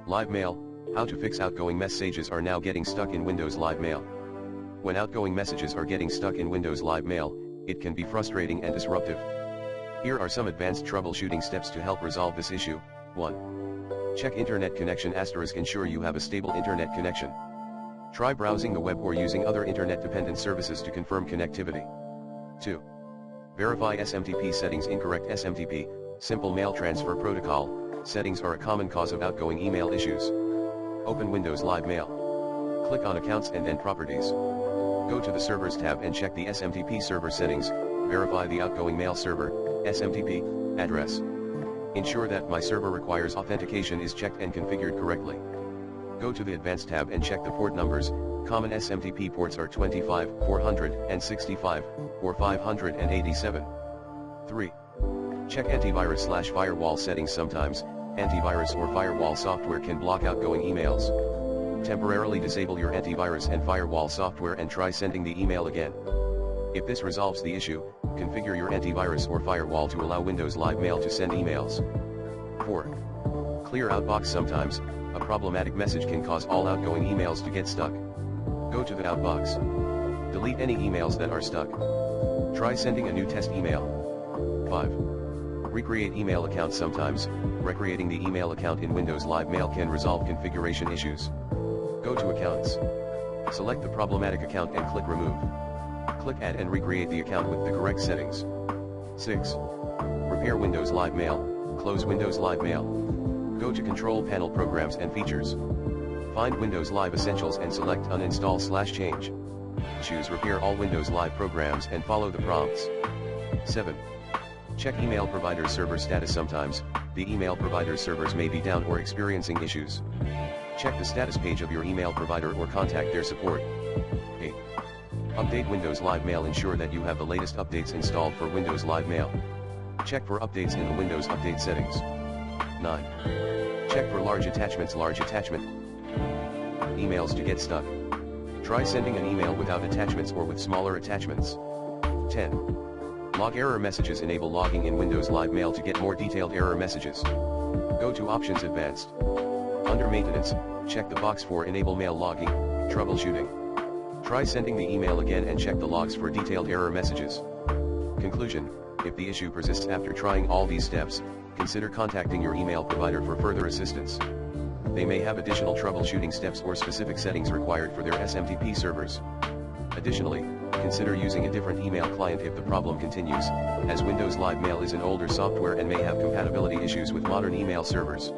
Live Mail, how to fix outgoing messages are now getting stuck in Windows Live Mail. When outgoing messages are getting stuck in Windows Live Mail, it can be frustrating and disruptive. Here are some advanced troubleshooting steps to help resolve this issue. 1. Check internet connection *. Ensure you have a stable internet connection. Try browsing the web or using other internet-dependent services to confirm connectivity. 2. Verify SMTP settings. Incorrect SMTP, Simple Mail Transfer Protocol, settings are a common cause of outgoing email issues. Open Windows Live Mail. Click on Accounts and then Properties. Go to the Servers tab and check the SMTP server settings. Verify the outgoing mail server, SMTP, address. Ensure that My Server Requires Authentication is checked and configured correctly. Go to the Advanced tab and check the port numbers. Common SMTP ports are 25, 465, or 587. 3. Check antivirus/firewall settings. Sometimes, antivirus or firewall software can block outgoing emails. Temporarily disable your antivirus and firewall software and try sending the email again. If this resolves the issue, configure your antivirus or firewall to allow Windows Live Mail to send emails. 4. Clear Outbox. Sometimes, a problematic message can cause all outgoing emails to get stuck. Go to the Outbox. Delete any emails that are stuck. Try sending a new test email. 5. Recreate email accounts. Sometimes, recreating the email account in Windows Live Mail can resolve configuration issues. Go to Accounts. Select the problematic account and click Remove. Click Add and recreate the account with the correct settings. 6. Repair Windows Live Mail. Close Windows Live Mail. Go to Control Panel Programs and Features. Find Windows Live Essentials and select Uninstall/Change. Choose Repair all Windows Live programs and follow the prompts. 7. Check email provider server status. Sometimes, the email provider servers may be down or experiencing issues. Check the status page of your email provider or contact their support. 8. Update Windows Live Mail. Ensure that you have the latest updates installed for Windows Live Mail. Check for updates in the Windows Update settings. 9. Check for large attachments. Large attachment emails to get stuck. Try sending an email without attachments or with smaller attachments. 10. Log error messages. Enable logging in Windows Live Mail to get more detailed error messages. Go to Options Advanced. Under Maintenance, check the box for Enable Mail Logging, Troubleshooting. Try sending the email again and check the logs for detailed error messages. Conclusion: if the issue persists after trying all these steps, consider contacting your email provider for further assistance. They may have additional troubleshooting steps or specific settings required for their SMTP servers. Additionally, consider using a different email client if the problem continues, as Windows Live Mail is an older software and may have compatibility issues with modern email servers.